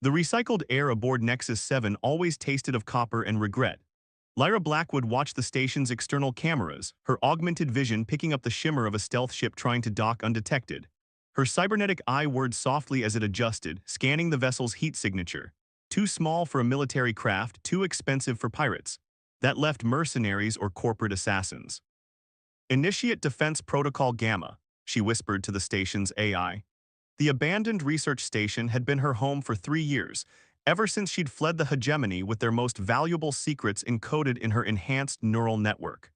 The recycled air aboard Nexus 7 always tasted of copper and regret. Lyra Blackwood watched the station's external cameras, her augmented vision picking up the shimmer of a stealth ship trying to dock undetected. Her cybernetic eye whirred softly as it adjusted, scanning the vessel's heat signature. Too small for a military craft, too expensive for pirates. That left mercenaries or corporate assassins. Initiate Defense Protocol Gamma, she whispered to the station's AI. The abandoned research station had been her home for 3 years, ever since she'd fled the hegemony with their most valuable secrets encoded in her enhanced neural network.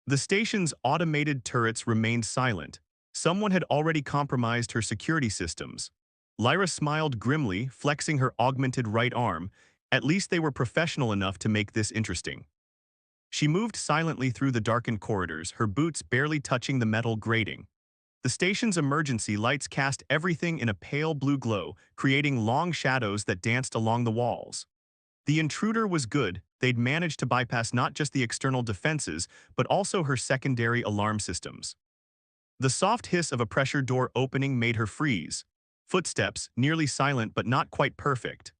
The station's automated turrets remained silent. Someone had already compromised her security systems. Lyra smiled grimly, flexing her augmented right arm. At least they were professional enough to make this interesting. She moved silently through the darkened corridors, her boots barely touching the metal grating. The station's emergency lights cast everything in a pale blue glow, creating long shadows that danced along the walls. The intruder was good. They'd managed to bypass not just the external defenses, but also her secondary alarm systems. The soft hiss of a pressure door opening made her freeze. Footsteps, nearly silent but not quite perfect.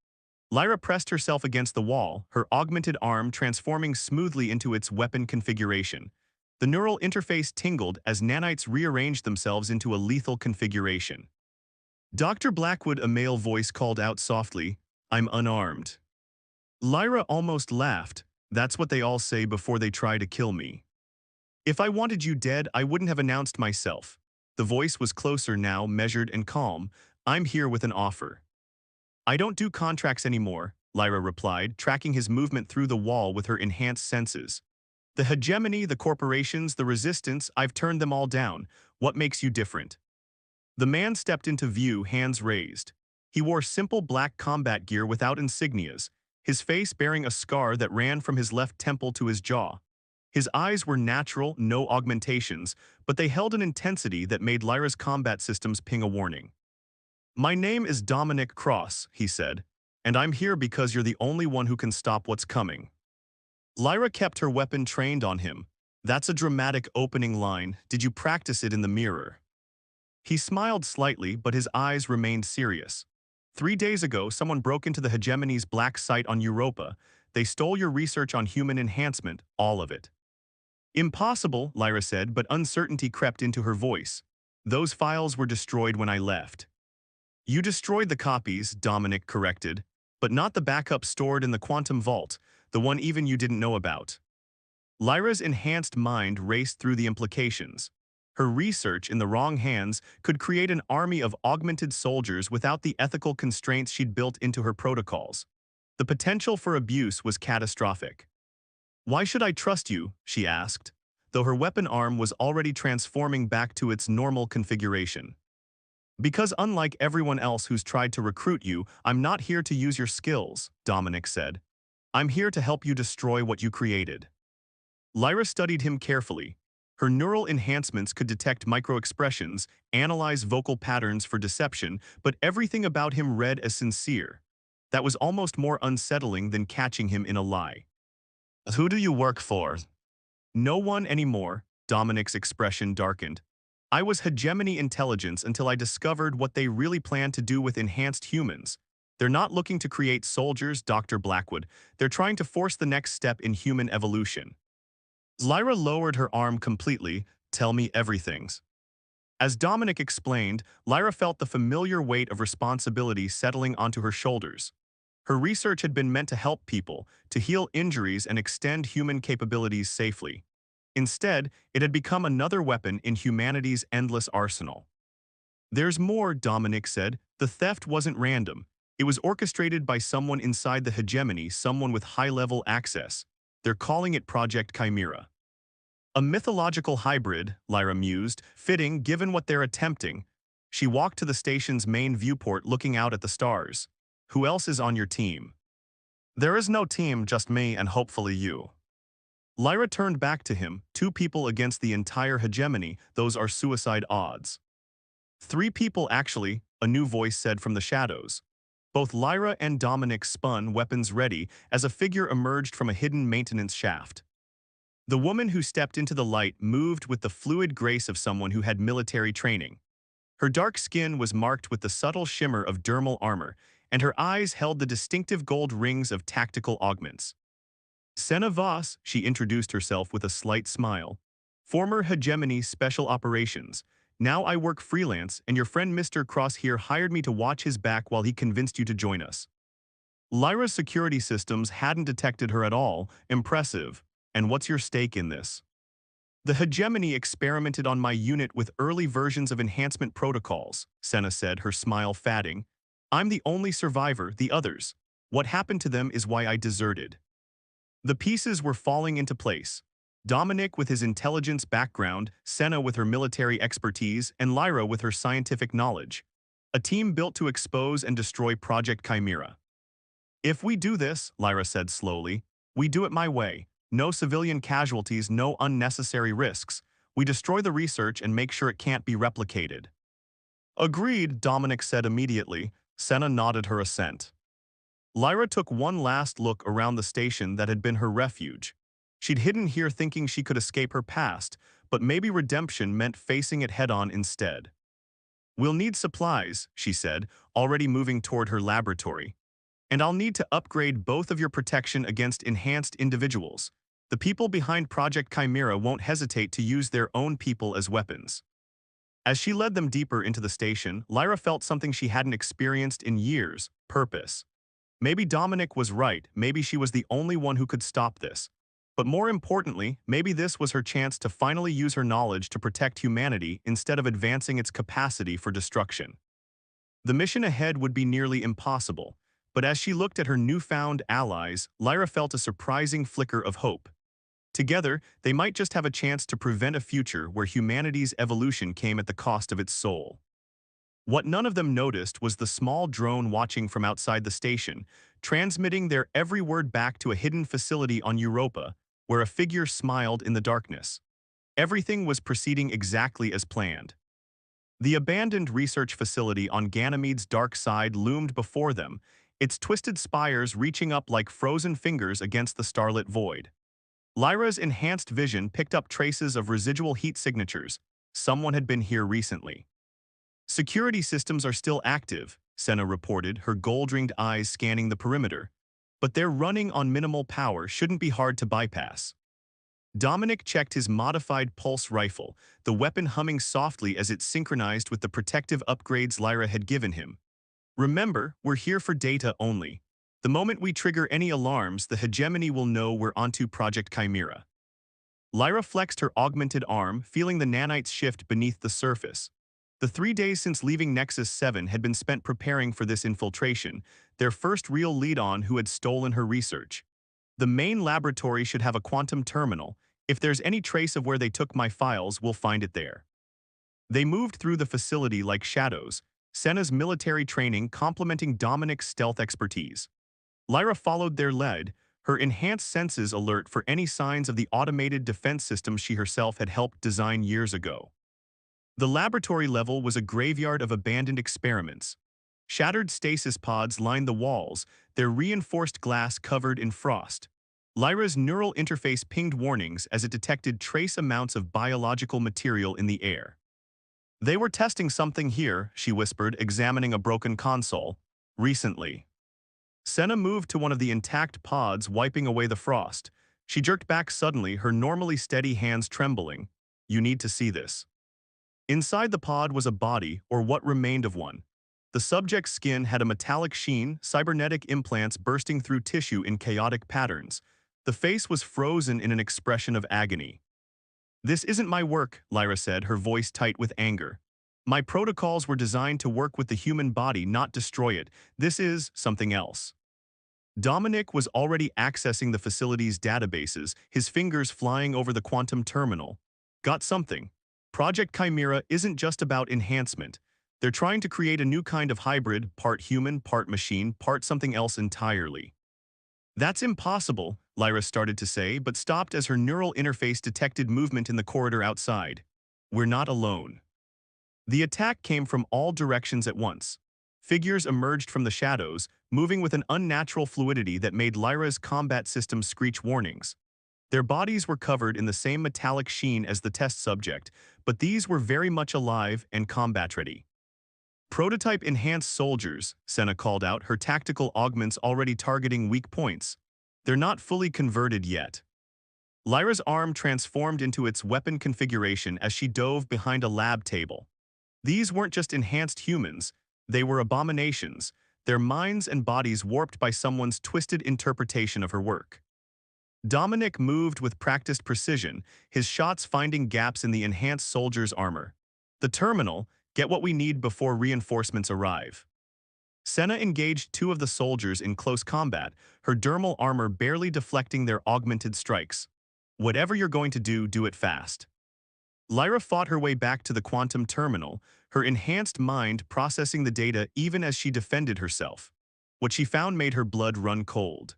Lyra pressed herself against the wall, her augmented arm transforming smoothly into its weapon configuration. The neural interface tingled as nanites rearranged themselves into a lethal configuration. Dr. Blackwood, a male voice called out softly, "I'm unarmed." Lyra almost laughed. That's what they all say before they try to kill me. If I wanted you dead, I wouldn't have announced myself. The voice was closer now, measured and calm. I'm here with an offer. I don't do contracts anymore, Lyra replied, tracking his movement through the wall with her enhanced senses. The hegemony, the corporations, the resistance, I've turned them all down. What makes you different? The man stepped into view, hands raised. He wore simple black combat gear without insignias, his face bearing a scar that ran from his left temple to his jaw. His eyes were natural, no augmentations, but they held an intensity that made Lyra's combat systems ping a warning. My name is Dominic Cross, he said, and I'm here because you're the only one who can stop what's coming. Lyra kept her weapon trained on him. That's a dramatic opening line. Did you practice it in the mirror? He smiled slightly, but his eyes remained serious. 3 days ago, someone broke into the hegemony's black site on Europa. They stole your research on human enhancement, all of it. Impossible, Lyra said, but uncertainty crept into her voice. Those files were destroyed when I left. You destroyed the copies, Dominic corrected, but not the backup stored in the quantum vault, the one even you didn't know about. Lyra's enhanced mind raced through the implications. Her research in the wrong hands could create an army of augmented soldiers without the ethical constraints she'd built into her protocols. The potential for abuse was catastrophic. Why should I trust you? She asked, though her weapon arm was already transforming back to its normal configuration. Because unlike everyone else who's tried to recruit you, I'm not here to use your skills, Dominic said. I'm here to help you destroy what you created. Lyra studied him carefully. Her neural enhancements could detect microexpressions, analyze vocal patterns for deception, but everything about him read as sincere. That was almost more unsettling than catching him in a lie. Who do you work for? No one anymore, Dominic's expression darkened. I was hegemony intelligence until I discovered what they really plan to do with enhanced humans. They're not looking to create soldiers, Dr. Blackwood. They're trying to force the next step in human evolution. Lyra lowered her arm completely. Tell me everything. As Dominic explained, Lyra felt the familiar weight of responsibility settling onto her shoulders. Her research had been meant to help people, to heal injuries and extend human capabilities safely. Instead, it had become another weapon in humanity's endless arsenal. There's more, Dominic said. The theft wasn't random. It was orchestrated by someone inside the hegemony, someone with high-level access. They're calling it Project Chimera. A mythological hybrid, Lyra mused, fitting given what they're attempting. She walked to the station's main viewport looking out at the stars. Who else is on your team? There is no team, just me and hopefully you. Lyra turned back to him. 2 people against the entire hegemony, those are suicide odds. 3 people actually, a new voice said from the shadows. Both Lyra and Dominic spun, weapons ready, as a figure emerged from a hidden maintenance shaft. The woman who stepped into the light moved with the fluid grace of someone who had military training. Her dark skin was marked with the subtle shimmer of dermal armor, and her eyes held the distinctive gold rings of tactical augments. Senna Voss, she introduced herself with a slight smile. Former Hegemony Special Operations. Now I work freelance, and your friend Mr. Cross here hired me to watch his back while he convinced you to join us. Lyra's security systems hadn't detected her at all. Impressive. And what's your stake in this? The Hegemony experimented on my unit with early versions of enhancement protocols, Senna said, her smile fading. I'm the only survivor, the others. What happened to them is why I deserted. The pieces were falling into place. Dominic with his intelligence background, Senna with her military expertise, and Lyra with her scientific knowledge. A team built to expose and destroy Project Chimera. If we do this, Lyra said slowly, we do it my way. No civilian casualties, no unnecessary risks. We destroy the research and make sure it can't be replicated. Agreed, Dominic said immediately. Senna nodded her assent. Lyra took one last look around the station that had been her refuge. She'd hidden here thinking she could escape her past, but maybe redemption meant facing it head-on instead. We'll need supplies, she said, already moving toward her laboratory. And I'll need to upgrade both of your protection against enhanced individuals. The people behind Project Chimera won't hesitate to use their own people as weapons. As she led them deeper into the station, Lyra felt something she hadn't experienced in years: purpose. Maybe Dominic was right, maybe she was the only one who could stop this. But more importantly, maybe this was her chance to finally use her knowledge to protect humanity instead of advancing its capacity for destruction. The mission ahead would be nearly impossible, but as she looked at her newfound allies, Lyra felt a surprising flicker of hope. Together, they might just have a chance to prevent a future where humanity's evolution came at the cost of its soul. What none of them noticed was the small drone watching from outside the station, transmitting their every word back to a hidden facility on Europa, where a figure smiled in the darkness. Everything was proceeding exactly as planned. The abandoned research facility on Ganymede's dark side loomed before them, its twisted spires reaching up like frozen fingers against the starlit void. Lyra's enhanced vision picked up traces of residual heat signatures. Someone had been here recently. Security systems are still active, Senna reported, her gold-ringed eyes scanning the perimeter. But they're running on minimal power, shouldn't be hard to bypass. Dominic checked his modified pulse rifle, the weapon humming softly as it synchronized with the protective upgrades Lyra had given him. Remember, we're here for data only. The moment we trigger any alarms, the Hegemony will know we're onto Project Chimera. Lyra flexed her augmented arm, feeling the nanites shift beneath the surface. The 3 days since leaving Nexus 7 had been spent preparing for this infiltration, their first real lead-on who had stolen her research. The main laboratory should have a quantum terminal. If there's any trace of where they took my files, we'll find it there. They moved through the facility like shadows, Senna's military training complementing Dominic's stealth expertise. Lyra followed their lead, her enhanced senses alert for any signs of the automated defense systems she herself had helped design years ago. The laboratory level was a graveyard of abandoned experiments. Shattered stasis pods lined the walls, their reinforced glass covered in frost. Lyra's neural interface pinged warnings as it detected trace amounts of biological material in the air. They were testing something here, she whispered, examining a broken console. Recently. Senna moved to one of the intact pods, wiping away the frost. She jerked back suddenly, her normally steady hands trembling. You need to see this. Inside the pod was a body, or what remained of one. The subject's skin had a metallic sheen, cybernetic implants bursting through tissue in chaotic patterns. The face was frozen in an expression of agony. This isn't my work, Lyra said, her voice tight with anger. My protocols were designed to work with the human body, not destroy it. This is something else. Dominic was already accessing the facility's databases, his fingers flying over the quantum terminal. Got something. Project Chimera isn't just about enhancement. They're trying to create a new kind of hybrid, part human, part machine, part something else entirely. That's impossible, Lyra started to say, but stopped as her neural interface detected movement in the corridor outside. We're not alone. The attack came from all directions at once. Figures emerged from the shadows, moving with an unnatural fluidity that made Lyra's combat system screech warnings. Their bodies were covered in the same metallic sheen as the test subject, but these were very much alive and combat-ready. Prototype enhanced soldiers, Senna called out, her tactical augments already targeting weak points. They're not fully converted yet. Lyra's arm transformed into its weapon configuration as she dove behind a lab table. These weren't just enhanced humans, they were abominations, their minds and bodies warped by someone's twisted interpretation of her work. Dominic moved with practiced precision, his shots finding gaps in the enhanced soldier's armor. The terminal, get what we need before reinforcements arrive. Senna engaged two of the soldiers in close combat, her dermal armor barely deflecting their augmented strikes. Whatever you're going to do, do it fast. Lyra fought her way back to the quantum terminal, her enhanced mind processing the data even as she defended herself. What she found made her blood run cold.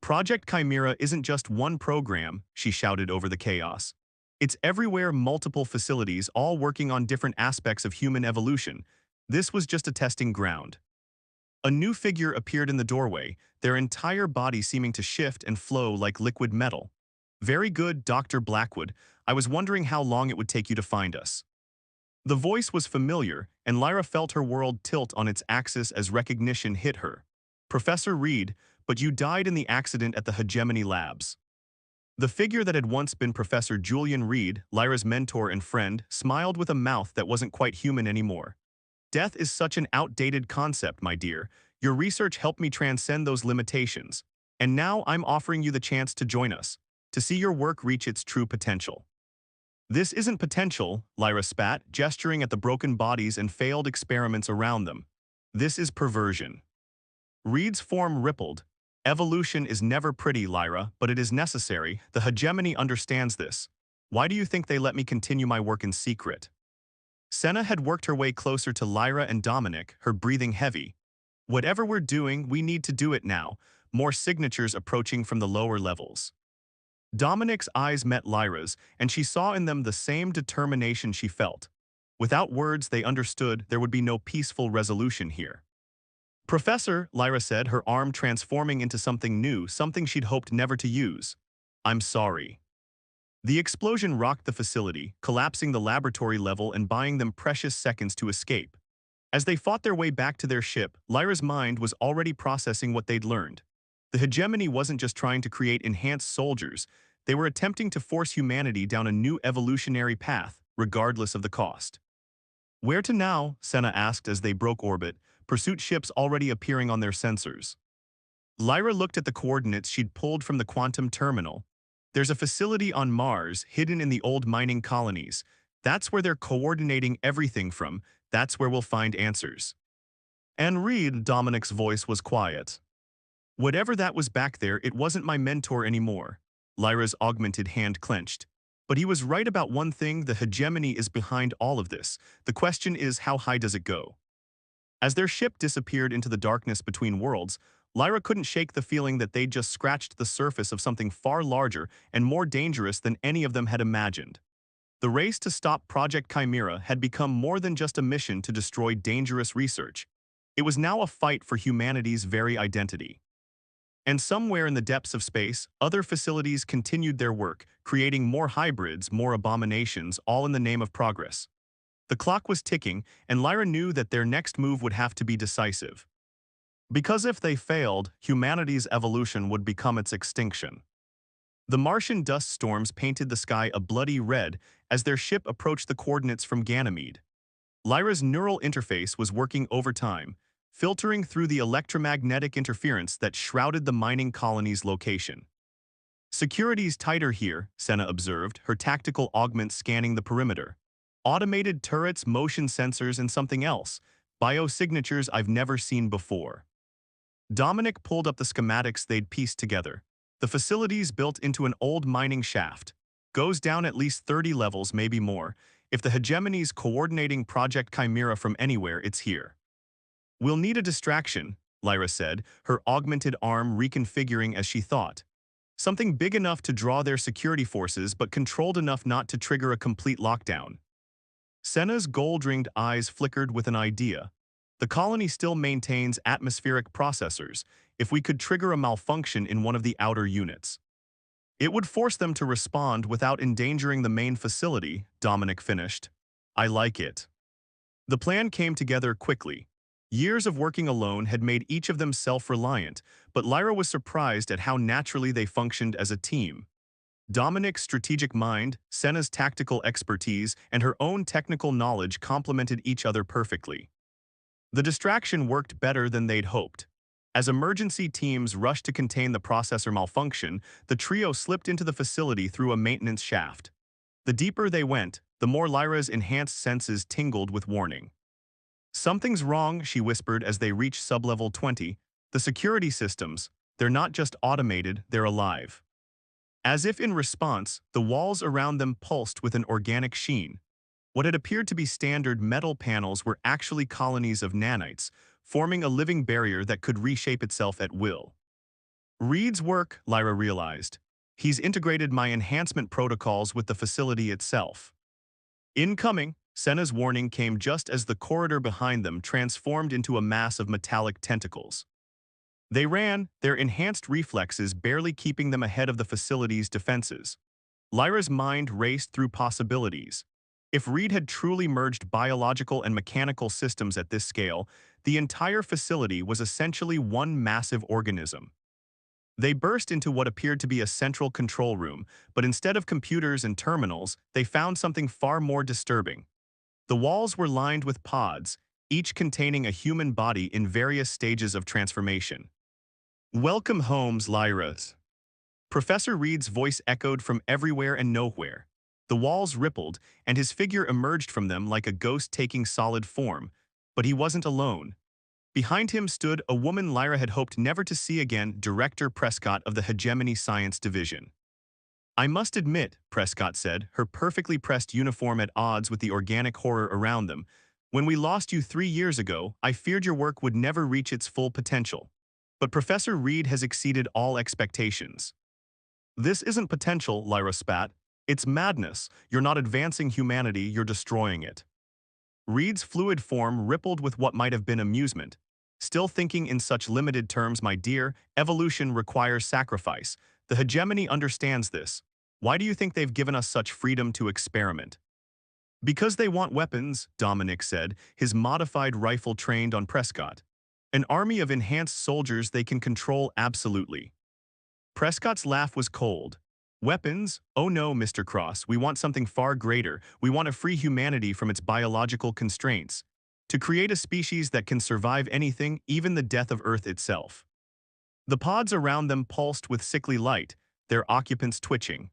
Project Chimera isn't just one program, she shouted over the chaos. It's everywhere, multiple facilities, all working on different aspects of human evolution. This was just a testing ground. A new figure appeared in the doorway, their entire body seeming to shift and flow like liquid metal. Very good, Dr. Blackwood. I was wondering how long it would take you to find us. The voice was familiar, and Lyra felt her world tilt on its axis as recognition hit her. Professor Reed, but you died in the accident at the Hegemony Labs. The figure that had once been Professor Julian Reed, Lyra's mentor and friend, smiled with a mouth that wasn't quite human anymore. Death is such an outdated concept, my dear. Your research helped me transcend those limitations. And now I'm offering you the chance to join us, to see your work reach its true potential. This isn't potential, Lyra spat, gesturing at the broken bodies and failed experiments around them. This is perversion. Reed's form rippled. Evolution is never pretty, Lyra, but it is necessary. The hegemony understands this. Why do you think they let me continue my work in secret? Senna had worked her way closer to Lyra and Dominic, her breathing heavy. Whatever we're doing, we need to do it now, more signatures approaching from the lower levels. Dominic's eyes met Lyra's, and she saw in them the same determination she felt. Without words, they understood there would be no peaceful resolution here. Professor, Lyra said, her arm transforming into something new, something she'd hoped never to use. I'm sorry. The explosion rocked the facility, collapsing the laboratory level and buying them precious seconds to escape. As they fought their way back to their ship, Lyra's mind was already processing what they'd learned. The hegemony wasn't just trying to create enhanced soldiers, they were attempting to force humanity down a new evolutionary path, regardless of the cost. Where to now? Senna asked as they broke orbit, pursuit ships already appearing on their sensors. Lyra looked at the coordinates she'd pulled from the quantum terminal. There's a facility on Mars, hidden in the old mining colonies. That's where they're coordinating everything from. That's where we'll find answers. And Reed, Dominic's voice was quiet. Whatever that was back there, it wasn't my mentor anymore. Lyra's augmented hand clenched. But he was right about one thing, the hegemony is behind all of this. The question is, how high does it go? As their ship disappeared into the darkness between worlds, Lyra couldn't shake the feeling that they'd just scratched the surface of something far larger and more dangerous than any of them had imagined. The race to stop Project Chimera had become more than just a mission to destroy dangerous research. It was now a fight for humanity's very identity. And somewhere in the depths of space, other facilities continued their work, creating more hybrids, more abominations, all in the name of progress. The clock was ticking, and Lyra knew that their next move would have to be decisive. Because if they failed, humanity's evolution would become its extinction. The Martian dust storms painted the sky a bloody red as their ship approached the coordinates from Ganymede. Lyra's neural interface was working overtime, filtering through the electromagnetic interference that shrouded the mining colony's location. Security's tighter here, Senna observed, her tactical augment scanning the perimeter. Automated turrets, motion sensors, and something else. Biosignatures I've never seen before. Dominic pulled up the schematics they'd pieced together. The facility's built into an old mining shaft. Goes down at least 30 levels, maybe more. If the hegemony's coordinating Project Chimera from anywhere, it's here. We'll need a distraction, Lyra said, her augmented arm reconfiguring as she thought. Something big enough to draw their security forces but controlled enough not to trigger a complete lockdown. Senna's gold-ringed eyes flickered with an idea. The colony still maintains atmospheric processors. If we could trigger a malfunction in one of the outer units, it would force them to respond without endangering the main facility, Dominic finished. I like it. The plan came together quickly. Years of working alone had made each of them self-reliant, but Lyra was surprised at how naturally they functioned as a team. Dominic's strategic mind, Senna's tactical expertise, and her own technical knowledge complemented each other perfectly. The distraction worked better than they'd hoped. As emergency teams rushed to contain the processor malfunction, the trio slipped into the facility through a maintenance shaft. The deeper they went, the more Lyra's enhanced senses tingled with warning. "Something's wrong," she whispered as they reached sublevel 20. "The security systems, they're not just automated, they're alive." As if in response, the walls around them pulsed with an organic sheen. What had appeared to be standard metal panels were actually colonies of nanites, forming a living barrier that could reshape itself at will. Reed's work, Lyra realized. He's integrated my enhancement protocols with the facility itself. Incoming, Senna's warning came just as the corridor behind them transformed into a mass of metallic tentacles. They ran, their enhanced reflexes barely keeping them ahead of the facility's defenses. Lyra's mind raced through possibilities. If Reed had truly merged biological and mechanical systems at this scale, the entire facility was essentially one massive organism. They burst into what appeared to be a central control room, but instead of computers and terminals, they found something far more disturbing. The walls were lined with pods, each containing a human body in various stages of transformation. "Welcome homes, Lyras." Professor Reed's voice echoed from everywhere and nowhere. The walls rippled, and his figure emerged from them like a ghost taking solid form. But he wasn't alone. Behind him stood a woman Lyra had hoped never to see again, Director Prescott of the Hegemony Science Division. "I must admit," Prescott said, her perfectly pressed uniform at odds with the organic horror around them, "when we lost you 3 years ago, I feared your work would never reach its full potential. But Professor Reed has exceeded all expectations." "This isn't potential," Lyra spat. "It's madness. You're not advancing humanity, you're destroying it." Reed's fluid form rippled with what might have been amusement. "Still thinking in such limited terms, my dear, evolution requires sacrifice. The hegemony understands this. Why do you think they've given us such freedom to experiment?" "Because they want weapons," Dominic said, his modified rifle trained on Prescott. "An army of enhanced soldiers they can control absolutely." Prescott's laugh was cold. "Weapons? Oh no, Mr. Cross, we want something far greater. We want to free humanity from its biological constraints. To create a species that can survive anything, even the death of Earth itself." The pods around them pulsed with sickly light, their occupants twitching.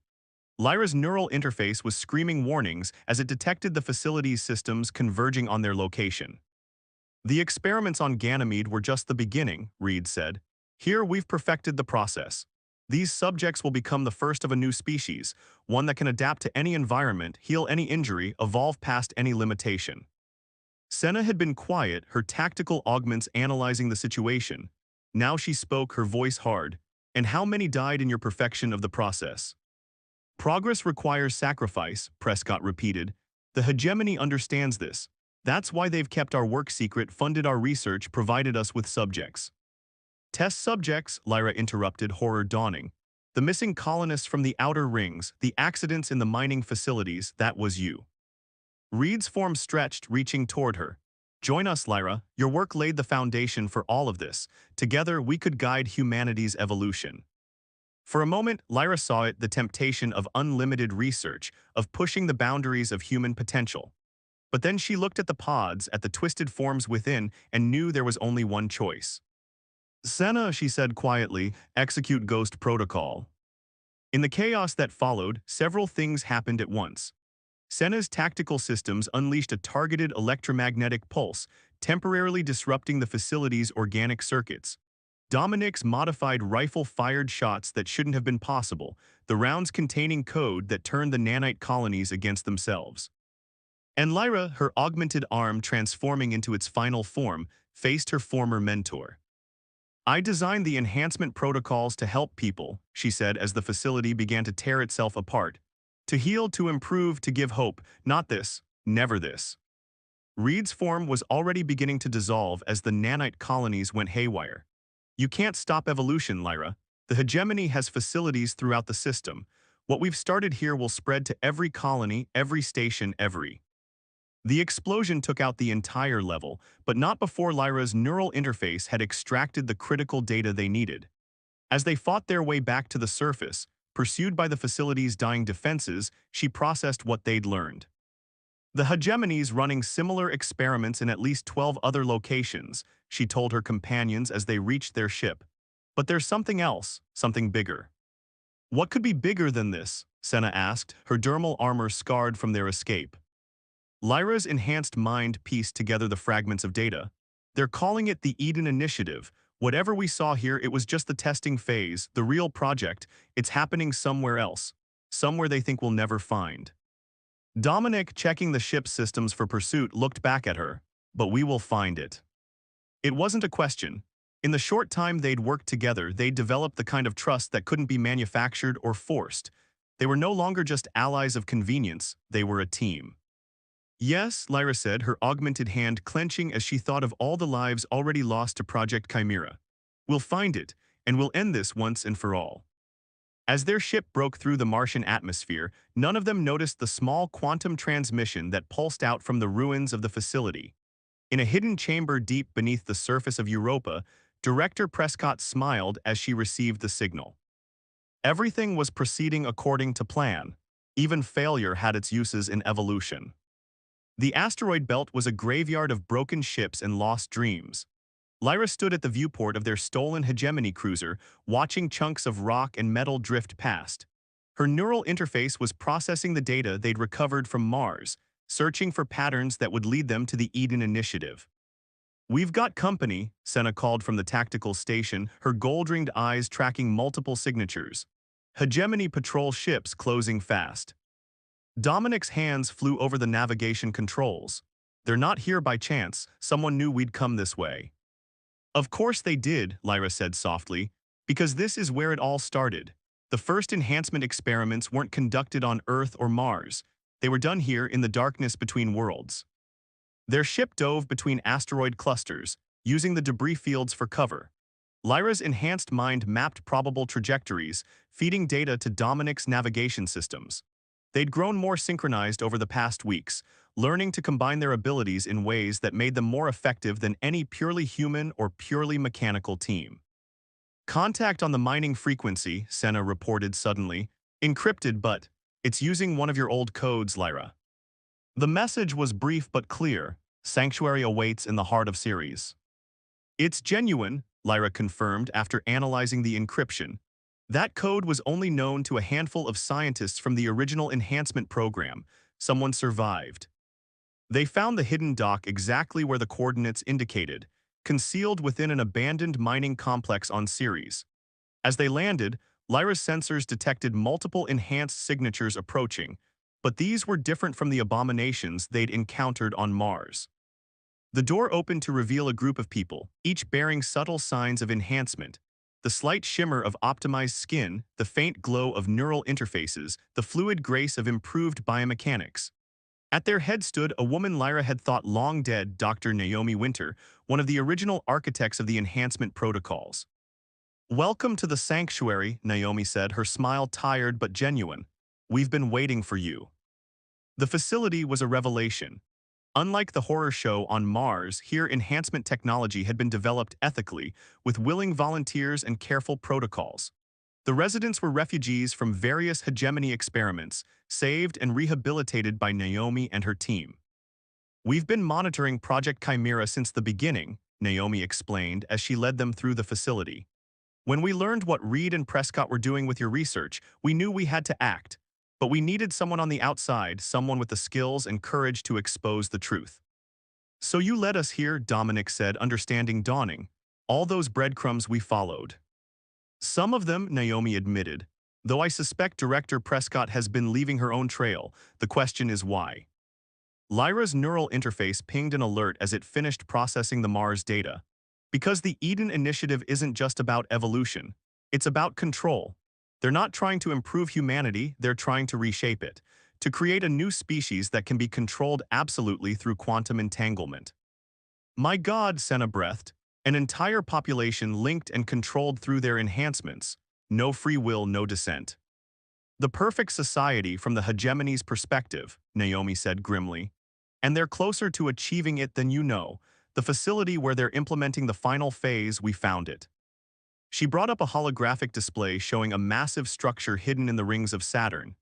Lyra's neural interface was screaming warnings as it detected the facility's systems converging on their location. "The experiments on Ganymede were just the beginning," Reed said. "Here we've perfected the process. These subjects will become the first of a new species, one that can adapt to any environment, heal any injury, evolve past any limitation." Senna had been quiet, her tactical augments analyzing the situation. Now she spoke, her voice hard. "And how many died in your perfection of the process?" "Progress requires sacrifice," Prescott repeated. "The hegemony understands this. That's why they've kept our work secret, funded our research, provided us with subjects." "Test subjects," Lyra interrupted, horror dawning. "The missing colonists from the outer rings, the accidents in the mining facilities, that was you." Reed's form stretched, reaching toward her. "Join us, Lyra. Your work laid the foundation for all of this. Together, we could guide humanity's evolution." For a moment, Lyra saw it, the temptation of unlimited research, of pushing the boundaries of human potential. But then she looked at the pods, at the twisted forms within, and knew there was only one choice. "Senna," she said quietly, "execute Ghost Protocol." In the chaos that followed, several things happened at once. Senna's tactical systems unleashed a targeted electromagnetic pulse, temporarily disrupting the facility's organic circuits. Dominic's modified rifle fired shots that shouldn't have been possible, the rounds containing code that turned the nanite colonies against themselves. And Lyra, her augmented arm transforming into its final form, faced her former mentor. "I designed the enhancement protocols to help people," she said as the facility began to tear itself apart. "To heal, to improve, to give hope. Not this, never this." Reed's form was already beginning to dissolve as the nanite colonies went haywire. "You can't stop evolution, Lyra. The hegemony has facilities throughout the system. What we've started here will spread to every colony, every station, every The explosion took out the entire level, but not before Lyra's neural interface had extracted the critical data they needed. As they fought their way back to the surface, pursued by the facility's dying defenses, she processed what they'd learned. The hegemony's running similar experiments in at least 12 other locations, she told her companions as they reached their ship. But there's something else, something bigger. What could be bigger than this? Senna asked, her dermal armor scarred from their escape. Lyra's enhanced mind pieced together the fragments of data. They're calling it the Eden Initiative. Whatever we saw here, it was just the testing phase, the real project. It's happening somewhere else. Somewhere they think we'll never find. Dominic, checking the ship's systems for pursuit, looked back at her. But we will find it. It wasn't a question. In the short time they'd worked together, they'd developed the kind of trust that couldn't be manufactured or forced. They were no longer just allies of convenience, they were a team. Yes, Lyra said, her augmented hand clenching as she thought of all the lives already lost to Project Chimera. We'll find it, and we'll end this once and for all. As their ship broke through the Martian atmosphere, none of them noticed the small quantum transmission that pulsed out from the ruins of the facility. In a hidden chamber deep beneath the surface of Europa, Director Prescott smiled as she received the signal. Everything was proceeding according to plan. Even failure had its uses in evolution. The asteroid belt was a graveyard of broken ships and lost dreams. Lyra stood at the viewport of their stolen hegemony cruiser, watching chunks of rock and metal drift past. Her neural interface was processing the data they'd recovered from Mars, searching for patterns that would lead them to the Eden Initiative. "We've got company," Senna called from the tactical station, her gold-ringed eyes tracking multiple signatures. Hegemony patrol ships closing fast. Dominic's hands flew over the navigation controls. "They're not here by chance. Someone knew we'd come this way." "Of course they did," Lyra said softly, "because this is where it all started. The first enhancement experiments weren't conducted on Earth or Mars. They were done here in the darkness between worlds." Their ship dove between asteroid clusters, using the debris fields for cover. Lyra's enhanced mind mapped probable trajectories, feeding data to Dominic's navigation systems. They'd grown more synchronized over the past weeks, learning to combine their abilities in ways that made them more effective than any purely human or purely mechanical team. "Contact on the mining frequency," Senna reported suddenly. "Encrypted, but it's using one of your old codes, Lyra." The message was brief but clear. "Sanctuary awaits in the heart of Ceres." "It's genuine," Lyra confirmed after analyzing the encryption. That code was only known to a handful of scientists from the original enhancement program. Someone survived. They found the hidden dock exactly where the coordinates indicated, concealed within an abandoned mining complex on Ceres. As they landed, Lyra's sensors detected multiple enhanced signatures approaching, but these were different from the abominations they'd encountered on Mars. The door opened to reveal a group of people, each bearing subtle signs of enhancement. The slight shimmer of optimized skin, the faint glow of neural interfaces, the fluid grace of improved biomechanics. At their head stood a woman Lyra had thought long dead, Dr. Naomi Winter, one of the original architects of the enhancement protocols. "Welcome to the sanctuary," Naomi said, her smile tired but genuine. "We've been waiting for you." The facility was a revelation. Unlike the horror show on Mars, here enhancement technology had been developed ethically, with willing volunteers and careful protocols. The residents were refugees from various hegemony experiments, saved and rehabilitated by Naomi and her team. "We've been monitoring Project Chimera since the beginning," Naomi explained as she led them through the facility. "When we learned what Reed and Prescott were doing with your research, we knew we had to act. But we needed someone on the outside, someone with the skills and courage to expose the truth. So you led us here," Dominic said, understanding dawning. "All those breadcrumbs we followed." "Some of them," Naomi admitted. "Though I suspect Director Prescott has been leaving her own trail. The question is why." Lyra's neural interface pinged an alert as it finished processing the Mars data. Because the Eden Initiative isn't just about evolution. It's about control. They're not trying to improve humanity, they're trying to reshape it, to create a new species that can be controlled absolutely through quantum entanglement. "My God," Senna breathed, "an entire population linked and controlled through their enhancements. No free will, no dissent." "The perfect society from the hegemony's perspective," Naomi said grimly. And they're closer to achieving it than you know. The facility where they're implementing the final phase, we found it. She brought up a holographic display showing a massive structure hidden in the rings of Saturn.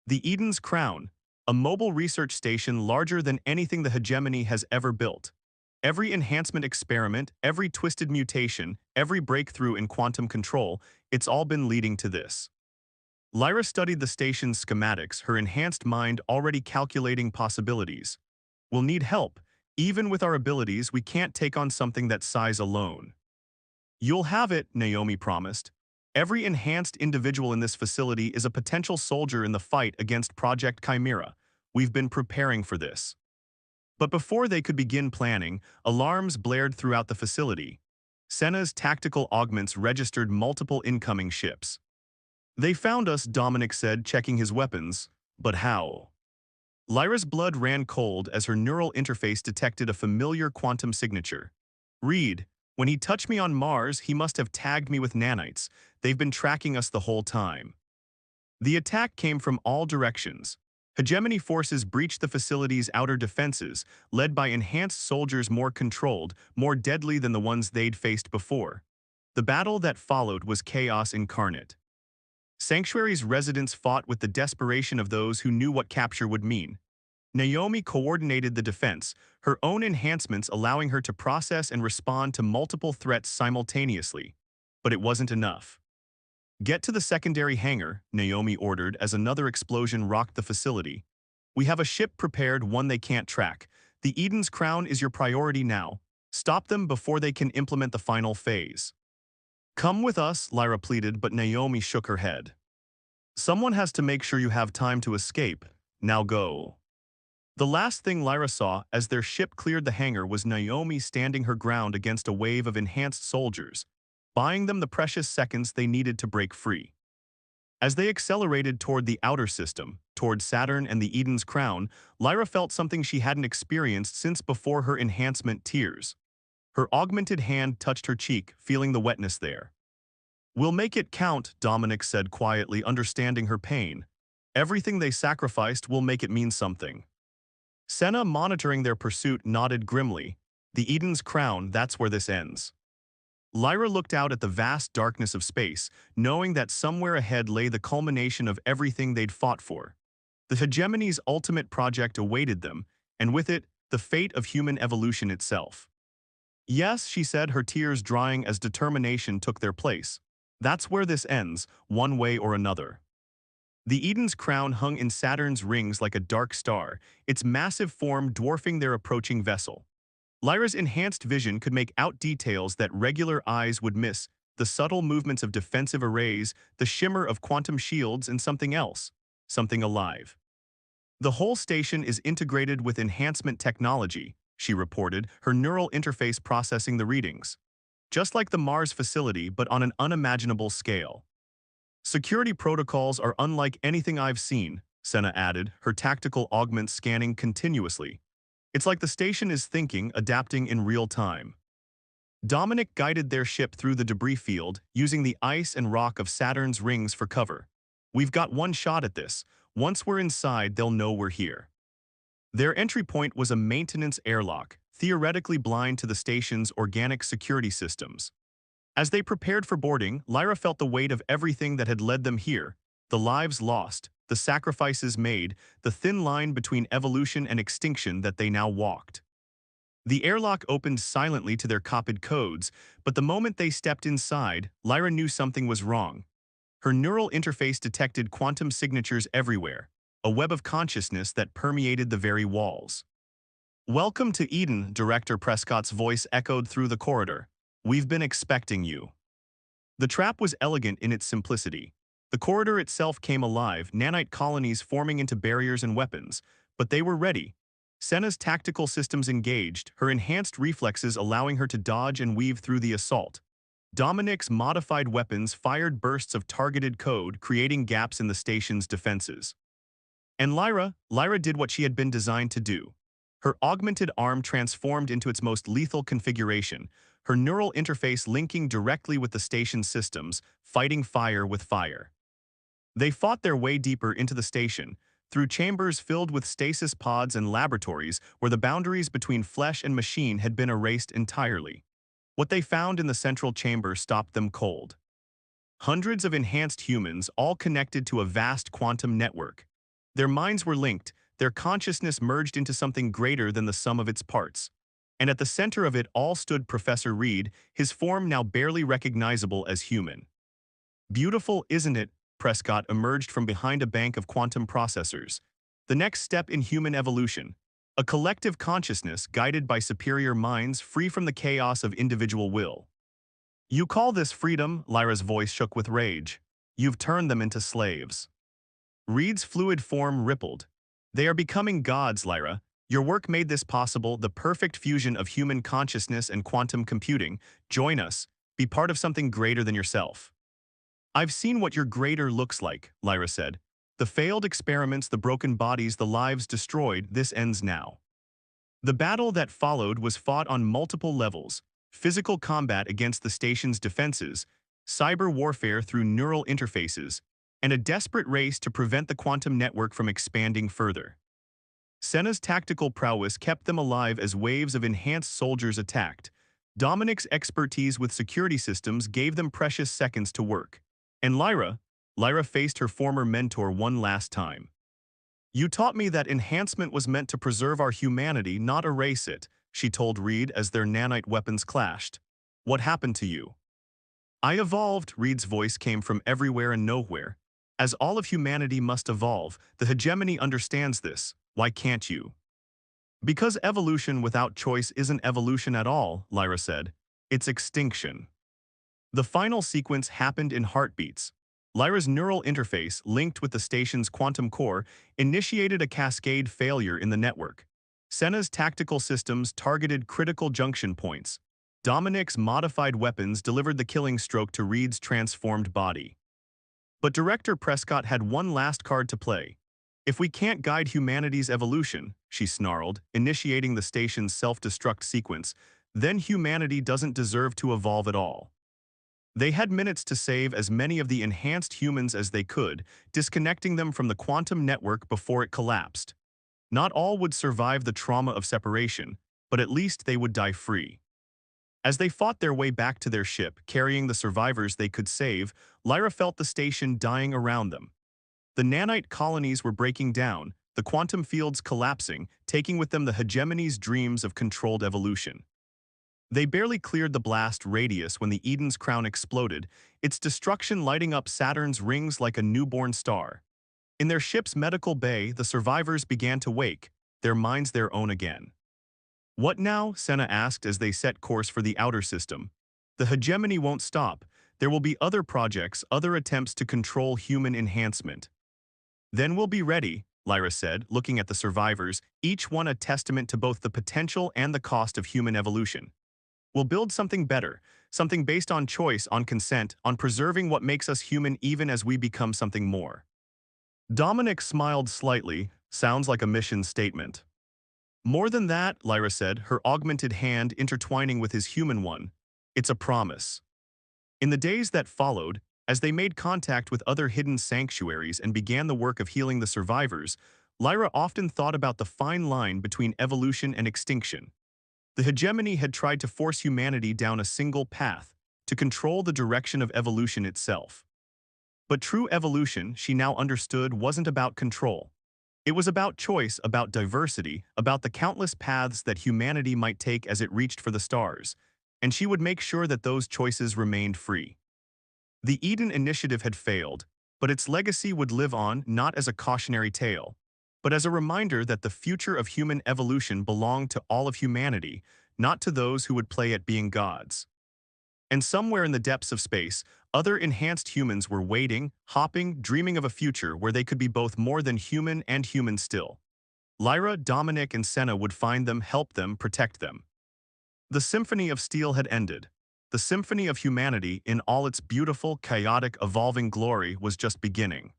The Eden's Crown, a mobile research station larger than anything the hegemony has ever built. Every enhancement experiment, every twisted mutation, every breakthrough in quantum control, it's all been leading to this. Lyra studied the station's schematics, her enhanced mind already calculating possibilities. We'll need help. Even with our abilities, we can't take on something that size alone. You'll have it, Naomi promised. Every enhanced individual in this facility is a potential soldier in the fight against Project Chimera. We've been preparing for this. But before they could begin planning, alarms blared throughout the facility. Senna's tactical augments registered multiple incoming ships. They found us, Dominic said, checking his weapons. But how? Lyra's blood ran cold as her neural interface detected a familiar quantum signature. Read, when he touched me on Mars, he must have tagged me with nanites. They've been tracking us the whole time. The attack came from all directions. Hegemony forces breached the facility's outer defenses, led by enhanced soldiers more controlled, more deadly than the ones they'd faced before. The battle that followed was chaos incarnate. Sanctuary's residents fought with the desperation of those who knew what capture would mean. Naomi coordinated the defense, her own enhancements allowing her to process and respond to multiple threats simultaneously. But it wasn't enough. Get to the secondary hangar, Naomi ordered as another explosion rocked the facility. We have a ship prepared, one they can't track. The Eden's Crown is your priority now. Stop them before they can implement the final phase. Come with us, Lyra pleaded, but Naomi shook her head. Someone has to make sure you have time to escape. Now go. The last thing Lyra saw as their ship cleared the hangar was Naomi standing her ground against a wave of enhanced soldiers, buying them the precious seconds they needed to break free. As they accelerated toward the outer system, toward Saturn and the Eden's Crown, Lyra felt something she hadn't experienced since before her enhancement tears. Her augmented hand touched her cheek, feeling the wetness there. We'll make it count, Dominic said quietly, understanding her pain. Everything they sacrificed will make it mean something. Senna, monitoring their pursuit, nodded grimly. The Eden's Crown, that's where this ends. Lyra looked out at the vast darkness of space, knowing that somewhere ahead lay the culmination of everything they'd fought for. The hegemony's ultimate project awaited them, and with it, the fate of human evolution itself. Yes, she said, her tears drying as determination took their place. That's where this ends, one way or another. The Eden's Crown hung in Saturn's rings like a dark star, its massive form dwarfing their approaching vessel. Lyra's enhanced vision could make out details that regular eyes would miss, the subtle movements of defensive arrays, the shimmer of quantum shields, and something else, something alive. The whole station is integrated with enhancement technology, she reported, her neural interface processing the readings. Just like the Mars facility, but on an unimaginable scale. Security protocols are unlike anything I've seen, Senna added, her tactical augments scanning continuously. It's like the station is thinking, adapting in real time. Dominic guided their ship through the debris field, using the ice and rock of Saturn's rings for cover. We've got one shot at this. Once we're inside, they'll know we're here. Their entry point was a maintenance airlock, theoretically blind to the station's organic security systems. As they prepared for boarding, Lyra felt the weight of everything that had led them here, the lives lost, the sacrifices made, the thin line between evolution and extinction that they now walked. The airlock opened silently to their copied codes, but the moment they stepped inside, Lyra knew something was wrong. Her neural interface detected quantum signatures everywhere, a web of consciousness that permeated the very walls. Welcome to Eden, Director Prescott's voice echoed through the corridor. We've been expecting you. The trap was elegant in its simplicity. The corridor itself came alive, nanite colonies forming into barriers and weapons, but they were ready. Senna's tactical systems engaged, her enhanced reflexes allowing her to dodge and weave through the assault. Dominic's modified weapons fired bursts of targeted code, creating gaps in the station's defenses. And Lyra did what she had been designed to do. Her augmented arm transformed into its most lethal configuration, her neural interface linking directly with the station's systems, fighting fire with fire. They fought their way deeper into the station, through chambers filled with stasis pods and laboratories where the boundaries between flesh and machine had been erased entirely. What they found in the central chamber stopped them cold. Hundreds of enhanced humans, all connected to a vast quantum network. Their minds were linked, their consciousness merged into something greater than the sum of its parts. And at the center of it all stood Professor Reed, his form now barely recognizable as human. Beautiful, isn't it? Prescott emerged from behind a bank of quantum processors. The next step in human evolution. A collective consciousness guided by superior minds free from the chaos of individual will. You call this freedom? Lyra's voice shook with rage. You've turned them into slaves. Reed's fluid form rippled. They are becoming gods, Lyra. Your work made this possible, the perfect fusion of human consciousness and quantum computing. Join us. Be part of something greater than yourself. I've seen what your greater looks like, Lyra said. The failed experiments, the broken bodies, the lives destroyed, this ends now. The battle that followed was fought on multiple levels: physical combat against the station's defenses, cyber warfare through neural interfaces, and a desperate race to prevent the quantum network from expanding further. Senna's tactical prowess kept them alive as waves of enhanced soldiers attacked. Dominic's expertise with security systems gave them precious seconds to work. And Lyra faced her former mentor one last time. You taught me that enhancement was meant to preserve our humanity, not erase it, she told Reed as their nanite weapons clashed. What happened to you? I evolved, Reed's voice came from everywhere and nowhere. As all of humanity must evolve, the hegemony understands this. Why can't you? Because evolution without choice isn't evolution at all, Lyra said. It's extinction. The final sequence happened in heartbeats. Lyra's neural interface, linked with the station's quantum core, initiated a cascade failure in the network. Senna's tactical systems targeted critical junction points. Dominic's modified weapons delivered the killing stroke to Reed's transformed body. But Director Prescott had one last card to play. If we can't guide humanity's evolution, she snarled, initiating the station's self-destruct sequence, then humanity doesn't deserve to evolve at all. They had minutes to save as many of the enhanced humans as they could, disconnecting them from the quantum network before it collapsed. Not all would survive the trauma of separation, but at least they would die free. As they fought their way back to their ship, carrying the survivors they could save, Lyra felt the station dying around them. The nanite colonies were breaking down, the quantum fields collapsing, taking with them the hegemony's dreams of controlled evolution. They barely cleared the blast radius when the Eden's crown exploded, its destruction lighting up Saturn's rings like a newborn star. In their ship's medical bay, the survivors began to wake, their minds their own again. What now? Senna asked as they set course for the outer system. The hegemony won't stop. There will be other projects, other attempts to control human enhancement. Then we'll be ready, Lyra said, looking at the survivors, each one a testament to both the potential and the cost of human evolution. We'll build something better, something based on choice, on consent, on preserving what makes us human even as we become something more. Dominic smiled slightly. Sounds like a mission statement. More than that, Lyra said, her augmented hand intertwining with his human one. It's a promise. In the days that followed, as they made contact with other hidden sanctuaries and began the work of healing the survivors, Lyra often thought about the fine line between evolution and extinction. The hegemony had tried to force humanity down a single path, to control the direction of evolution itself. But true evolution, she now understood, wasn't about control. It was about choice, about diversity, about the countless paths that humanity might take as it reached for the stars, and she would make sure that those choices remained free. The Eden Initiative had failed, but its legacy would live on, not as a cautionary tale, but as a reminder that the future of human evolution belonged to all of humanity, not to those who would play at being gods. And somewhere in the depths of space, other enhanced humans were waiting, hopping, dreaming of a future where they could be both more than human and human still. Lyra, Dominic, and Senna would find them, help them, protect them. The Symphony of Steel had ended. The symphony of humanity, in all its beautiful, chaotic, evolving glory, was just beginning.